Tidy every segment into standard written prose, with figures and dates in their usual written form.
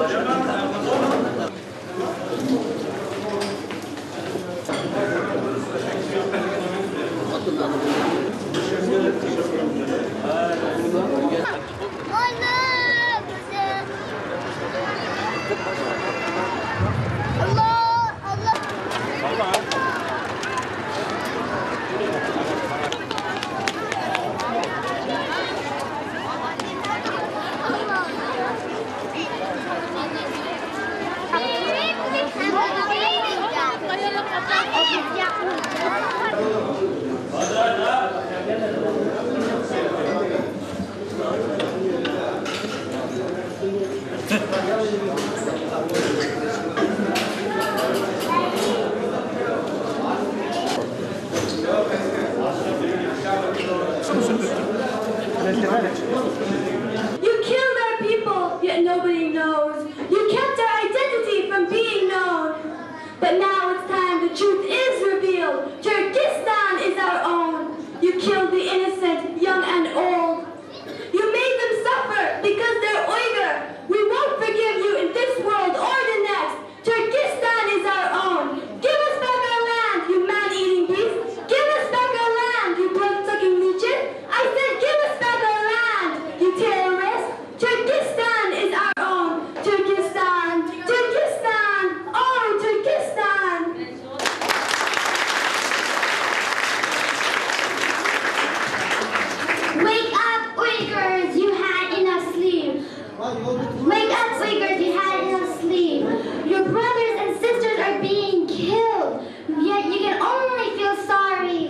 You killed our people, yet nobody knows. You kept our identity from being known. But now it's time the truth is revealed. Turkestan is our own. You killed the innocent, young and old. You made them suffer because they're Uyghur. We won't forgive you in this world or the next. Turkestan is our own. Give us back our land, you man-eating beasts. Give us back our land, you blood-sucking leeches. I said give us back our land, you terrorists. Turkestan is our own. Turkestan, Turkestan, oh Turkestan. Wake up, Uyghurs, you had enough sleep. Wake up, Uyghurs, you had enough sleep. Your brothers and sisters are being killed, yet you can only feel sorry.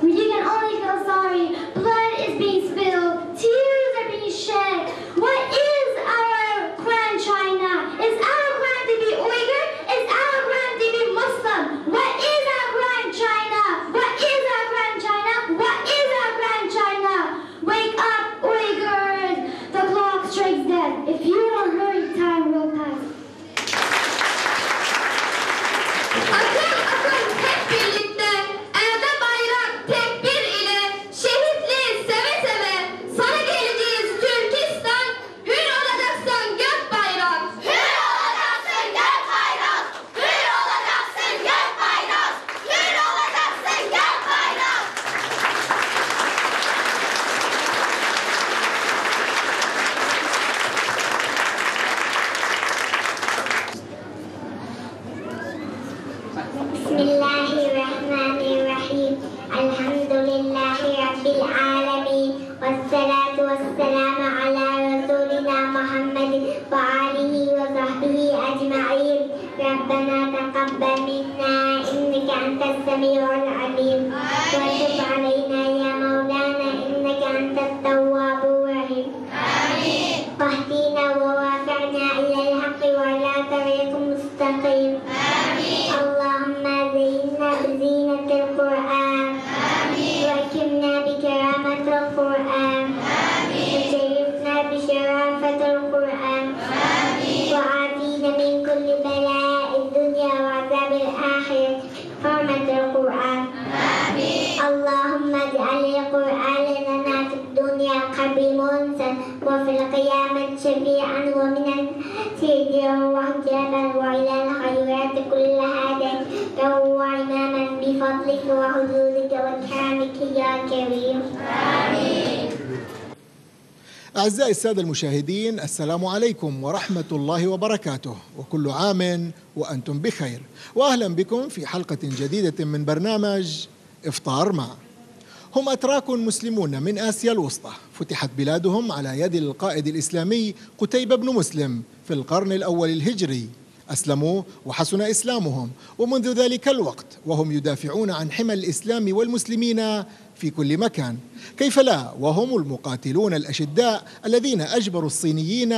You can only feel sorry. Blood is being spilled. Tears are being shed. What is our crime, China? Is our crime to be Uyghur? Is our crime to be Muslim? What is our crime, China? What is our crime, China? What is our crime, China? Wake up, Uyghurs. The clock strikes death. If you don't hurry, time will pass. Akıl hep birlikte, elde bayrak tek bir ile, şehitliği seve seve, sana geleceğiz Türkistan, hür olacaksın gök bayrak. Hür olacaksın gök bayrak, hür olacaksın gök bayrak, hür olacaksın gök bayrak. Bismillahirrahmanirrahim. Elhamdülillahi Rabbil alemin. Vessalatu vesselamu ala Resulina Muhammedin ve alihi ve sahbihi ecma'in. Rabbena taqabbal minna inneke entes semi'ul alim. Ve tub aleyna ya Mevlana inneke entet tevvabur rahim. Amin. Vahdina ve vafi'na ilal haqqi ve ala tariqin mustaqim. اللهم زينا بزينة القرآن وأكرمنا بكرامة القرآن وشرفنا بشرافة القرآن وعافينا من كل بلاء الدنيا وعذاب الآخرة حرمة القرآن اللهم اجعل القرآن لنا في الدنيا قبر منسا وفي القيامة شفيعا ومن سيدنا وحجابا وإلى الخيرات كلها دعوة وإماما بفضلك وحدودك وإكرامك يا كريم آمين. أعزائي السادة المشاهدين، السلام عليكم ورحمة الله وبركاته، وكل عام وأنتم بخير، وأهلا بكم في حلقة جديدة من برنامج إفطار مع. هم أتراك مسلمون من آسيا الوسطى، فتحت بلادهم على يد القائد الإسلامي قتيبة بن مسلم في القرن الأول الهجري. أسلموا وحسن إسلامهم، ومنذ ذلك الوقت وهم يدافعون عن حمى الإسلام والمسلمين في كل مكان. كيف لا وهم المقاتلون الأشداء الذين أجبروا الصينيين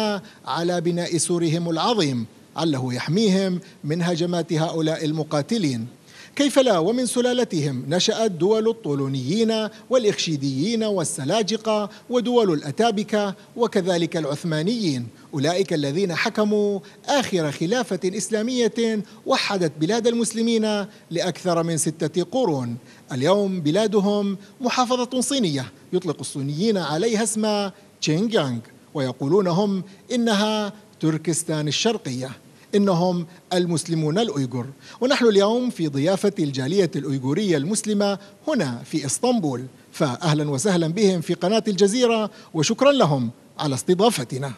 على بناء سورهم العظيم عله يحميهم من هجمات هؤلاء المقاتلين. كيف لا ومن سلالتهم نشأت دول الطولونيين والإخشيديين والسلاجقة ودول الأتابكة وكذلك العثمانيين، أولئك الذين حكموا آخر خلافة إسلامية وحدت بلاد المسلمين لأكثر من 6 قرون. اليوم بلادهم محافظة صينية يطلق الصينيين عليها اسم تشينجيانغ، ويقولون هم إنها تركستان الشرقية، إنهم المسلمون الأويغور. ونحن اليوم في ضيافة الجالية الأويغورية المسلمة هنا في إسطنبول، فأهلا وسهلا بهم في قناة الجزيرة، وشكرا لهم على استضافتنا.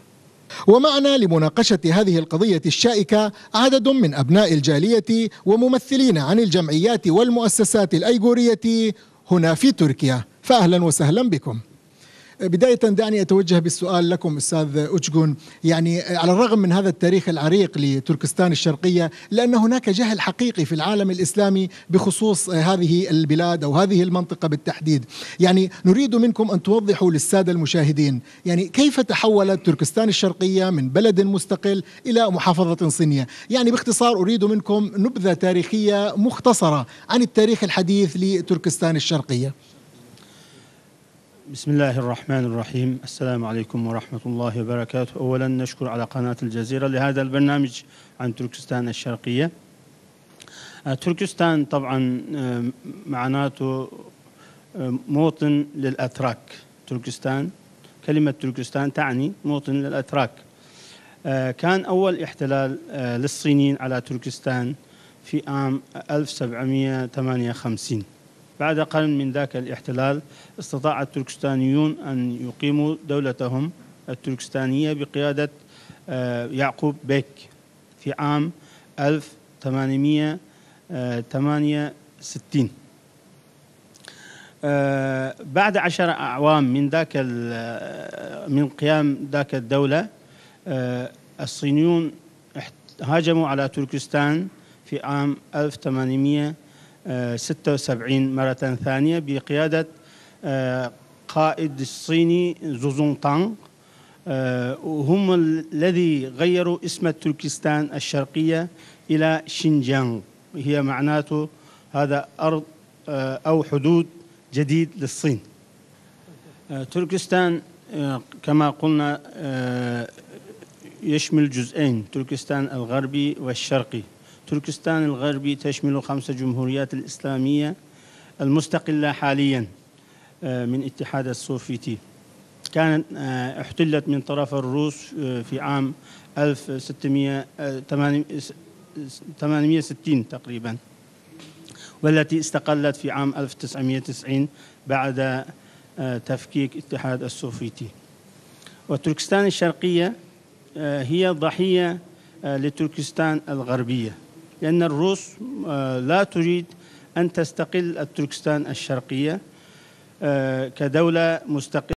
ومعنا لمناقشة هذه القضية الشائكة عدد من أبناء الجالية وممثلين عن الجمعيات والمؤسسات الأيغورية هنا في تركيا، فأهلا وسهلا بكم. بداية دعني أتوجه بالسؤال لكم أستاذ أوچغون، يعني على الرغم من هذا التاريخ العريق لتركستان الشرقية، لأن هناك جهل حقيقي في العالم الإسلامي بخصوص هذه البلاد أو هذه المنطقة بالتحديد. يعني نريد منكم أن توضحوا للسادة المشاهدين يعني كيف تحولت تركستان الشرقية من بلد مستقل إلى محافظة صينية. يعني باختصار أريد منكم نبذة تاريخية مختصرة عن التاريخ الحديث لتركستان الشرقية. بسم الله الرحمن الرحيم. السلام عليكم ورحمة الله وبركاته. أولا نشكر على قناة الجزيرة لهذا البرنامج عن تركستان الشرقية. تركستان طبعا معناته موطن للأتراك. تركستان، كلمة تركستان تعني موطن للأتراك. كان أول احتلال للصينيين على تركستان في عام 1758. بعد قرن من ذاك الاحتلال استطاع التركستانيون أن يقيموا دولتهم التركستانية بقيادة يعقوب بيك في عام 1868. بعد 10 أعوام من قيام ذاك الدولة، الصينيون هاجموا على تركستان في عام 1876 مرة ثانية بقيادة قائد الصيني زوزونغ تانغ، وهم الذي غيروا اسم تركستان الشرقية إلى شينجيانغ، هي معناته هذا أرض أو حدود جديد للصين. تركستان كما قلنا يشمل جزئين، تركستان الغربي والشرقي. تركستان الغربي تشمل 5 جمهوريات الإسلامية المستقلة حاليا من الاتحاد السوفيتي. كانت احتلت من طرف الروس في عام 1860 تقريبا، والتي استقلت في عام 1990 بعد تفكيك الاتحاد السوفيتي. وتركستان الشرقية هي ضحية لتركستان الغربية، لأن الروس لا تريد أن تستقل التركستان الشرقية كدولة مستقلة.